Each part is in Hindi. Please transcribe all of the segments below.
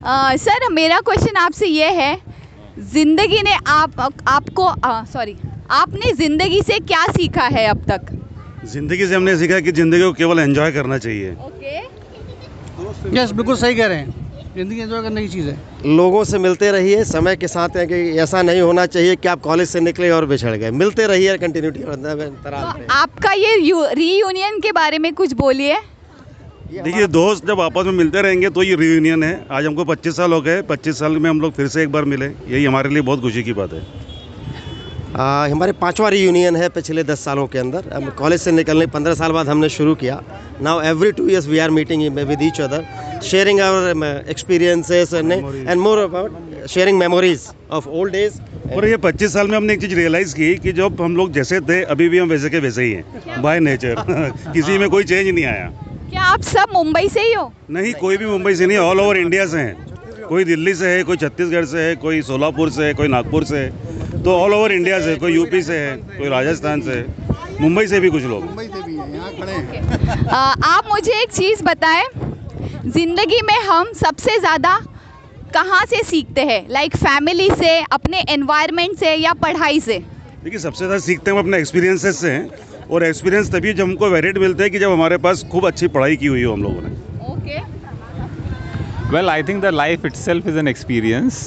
सर मेरा क्वेश्चन आपसे ये है, जिंदगी ने आपने जिंदगी से क्या सीखा है अब तक? ज़िंदगी से हमने सीखा कि ज़िंदगी को केवल एंजॉय करना चाहिए। ओके। यस, बिल्कुल सही कह रहे हैं। ज़िंदगी एंजॉय करने की चीज़ है। लोगों से मिलते रहिए समय के साथ है कि ऐसा नहीं होना चाहिए कि आप कॉलेज से निकले और बिछड़ गए। मिलते रहिए, कंटिन्यूटी तो आपका ये रीयूनियन के बारे में कुछ बोलिए। देखिए, दोस्त जब आपस में मिलते रहेंगे तो ये रियूनियन है। आज हमको 25 साल हो गए, 25 साल में हम लोग फिर से एक बार मिले, यही हमारे लिए बहुत खुशी की बात है। हमारे 5वां रीयूनियन है पिछले 10 सालों के अंदर। हम कॉलेज से निकलने 15 साल बाद हमने शुरू किया। Now every 2 years we are meeting with each other, sharing our experiences and more about sharing memories of old days. और ये 25 साल में हमने एक चीज़ रियलाइज़ की कि जब हम लोग जैसे थे अभी भी हम वैसे के वैसे ही हैं बाय नेचर। किसी में कोई चेंज नहीं आया। क्या आप सब मुंबई से ही हो? नहीं, कोई भी मुंबई से नहीं, ऑल ओवर इंडिया से हैं। कोई दिल्ली से है, कोई छत्तीसगढ़ से है, कोई सोलापुर से है, कोई नागपुर से है, तो ऑल ओवर इंडिया से। कोई यूपी से है, कोई राजस्थान से, मुंबई से भी कुछ लोग। मुंबई से भी है, यहाँ खड़े हैं। आप मुझे एक चीज़ बताएं, ज़िंदगी में हम सबसे ज़्यादा कहाँ से सीखते हैं? लाइक फैमिली से, अपने एनवायरनमेंट से, या पढ़ाई से? देखिए, सबसे ज़्यादा सीखते हैं हम अपने एक्सपीरियंसेस से हैं, और एक्सपीरियंस तभी जब हमको वैलिड मिलते हैं कि जब हमारे पास खूब अच्छी पढ़ाई की हुई हो हम लोगों ने। Okay. Well, I think the life itself is an experience.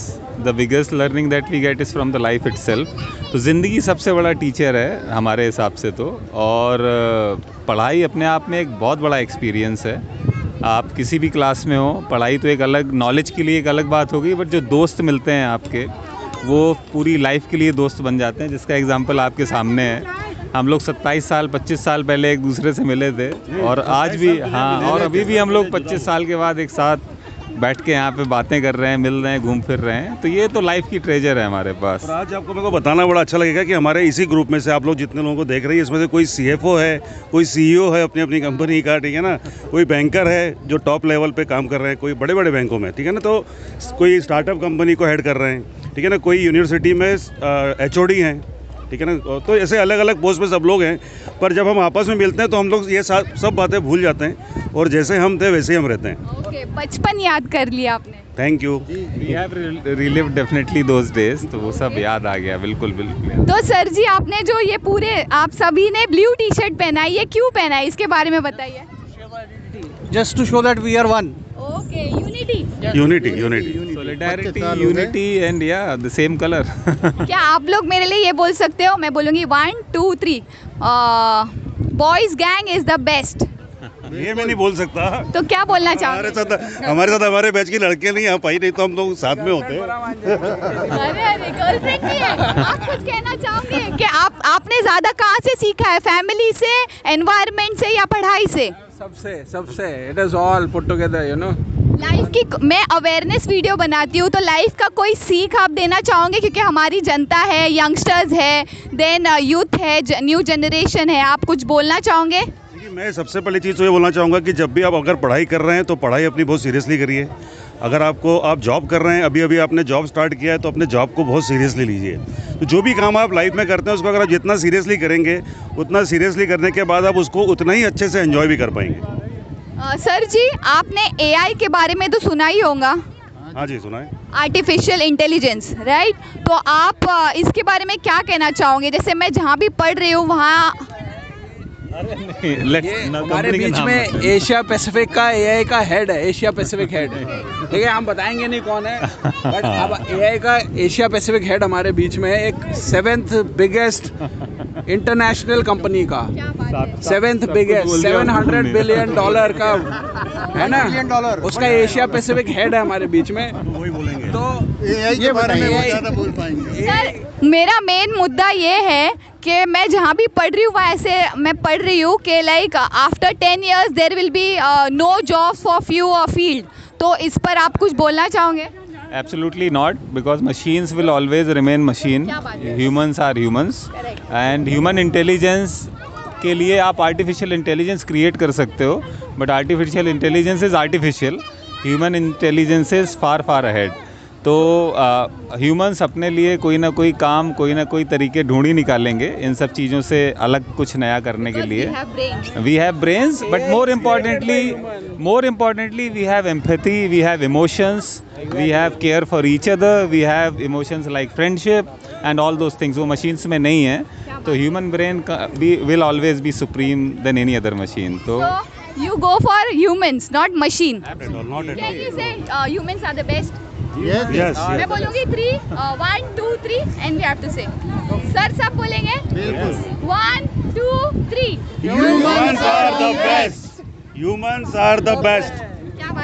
The biggest learning that we get is from the life itself. तो ज़िंदगी सबसे बड़ा टीचर है हमारे हिसाब से तो, और पढ़ाई अपने आप में एक बहुत बड़ा एक्सपीरियंस है। आप किसी भी क्लास में हो, पढ़ाई तो एक अलग, नॉलेज के लिए एक अलग बात होगी, बट जो दोस्त मिलते हैं आपके, वो पूरी लाइफ के लिए दोस्त बन जाते हैं, जिसका एग्जांपल आपके सामने है। हम लोग 27 साल 25 साल पहले एक दूसरे से मिले थे, और आज भी, हाँ, और अभी भी हम लोग 25 साल के बाद एक साथ बैठ के यहाँ पे बातें कर रहे हैं, मिल रहे हैं, घूम फिर रहे हैं। तो ये तो लाइफ की ट्रेजर है हमारे पास। और आज आपको मेरे को बताना बड़ा अच्छा लगेगा कि हमारे इसी ग्रुप में से आप लोग जितने लोगों को देख रहे हैं, इसमें से कोई CFO है, कोई CEO है अपनी अपनी कंपनी का, ठीक है ना, कोई बैंकर है जो टॉप लेवल पे काम कर रहे हैं, कोई बड़े बड़े बैंकों में, ठीक है ना, तो कोई स्टार्टअप कंपनी को हेड कर रहे हैं, ठीक है ना, कोई यूनिवर्सिटी में HOD हैं, ठीक है ना। तो ऐसे अलग अलग पोस्ट पे सब लोग हैं, पर जब हम आपस में मिलते हैं तो हम लोग ये सब बातें भूल जाते हैं, और जैसे हम थे वैसे ही हम रहते हैं। ओके, बचपन याद कर लिया आपने। Thank you. We have relived definitely those days, तो वो सब याद आ गया, बिल्कुल बिल्कुल। तो सर जी, आपने जो ये पूरे, आप सभी ने ब्लू टी-शर्ट पहना है, ये क्यों पहना है, इसके बारे में बताइए। Just to show that we are one. Okay, unity. Unity Solidarity, unity and yeah, the same color. क्या आप लोग मेरे लिए ये बोल सकते हो? मैं बोलूँगी 1 2 3, boys gang is the best. ये मैं नहीं बोल सकता। तो क्या बोलना हमारे चाहोगे? साथ हमारे बैच की लड़के नहीं आ पाई, नहीं तो हम लोग साथ में होते। अरे अरे, गर्लफ्रेंड भी है। आप कुछ कहना चाहोगे कि आपने ज़्यादा कहाँ से सीखा है? फैमिली से, एनवायरनमेंट से, या पढ़ाई से? सबसे it is all put together, you know. Life की मैं अवेयरनेस वीडियो बनाती हूँ, तो लाइफ का कोई सीख आप देना चाहोगे? क्योंकि हमारी जनता है, यंगस्टर्स है, देन यूथ है, न्यू जनरेशन है, आप कुछ बोलना चाहोगे? देखिए, मैं सबसे पहली चीज़ तो ये बोलना चाहूँगा कि जब भी आप अगर पढ़ाई कर रहे हैं तो पढ़ाई अपनी बहुत सीरियसली करिए। अगर आप जॉब कर रहे हैं, अभी आपने जॉब स्टार्ट किया है, तो अपने जॉब को बहुत सीरियसली लीजिए। तो जो भी काम आप लाइफ में करते हैं उसको अगर आप जितना सीरियसली करेंगे, उतना सीरियसली करने के बाद आप उसको उतना ही अच्छे से एंजॉय भी कर पाएंगे। सर जी, आपने AI के बारे में तो सुना ही होगा। हाँ जी, सुना है। Artificial intelligence, right? तो आप इसके बारे में क्या कहना चाहोगे? जैसे मैं जहाँ भी पढ़ रही हूँ वहाँ हमारे बीच में एशिया पैसिफिक का AI का हेड है, एशिया पैसिफिक हेड। ठीक है, हम बताएंगे नहीं कौन है, बट अब AI का एशिया पैसिफिक हेड हमारे बीच में है। एक 7th बिगेस्ट इंटरनेशनल कंपनी का, 7th बिगेस्ट, $700 बिलियन का है ना, उसका एशिया पैसिफिक हेड है हमारे बीच में। वही बोलेंगे तो ये बारे में वो ज़्यादा बोल पाएंगे। सर, मेरा मेन मुद्दा ये है कि मैं जहाँ भी पढ़ रही हूँ वैसे मैं पढ़ रही हूँ कि like after 10 years there will be no job for few field. तो इस पर आप कुछ बोलना चाहोगे? Absolutely not, because machines will always remain machine. Humans are humans, and human intelligence के लिए आप artificial intelligence create कर सकते हो, but artificial intelligence is artificial. Human intelligence is far far ahead. तो ह्यूमंस अपने लिए कोई ना कोई काम, कोई ना कोई तरीके ढूंढ ही निकालेंगे इन सब चीज़ों से अलग कुछ नया करने के लिए। We have brains, but more importantly we have empathy, we have emotions, we have care for each other, we have emotions like friendship and all those things. वो मशीन्स में नहीं है, तो human brain will always be supreme then any other machine. तो you go for humans, not machine. Not at all, not at Can all. you say humans are the best? Yes, Yes, मैं yes. बोलूँगी 3, 1, 2, 3 and we have to say. Sir सब बोलेंगे? बिल्कुल। 1, 2, 3. Humans are the best. Humans are the best. क्या बात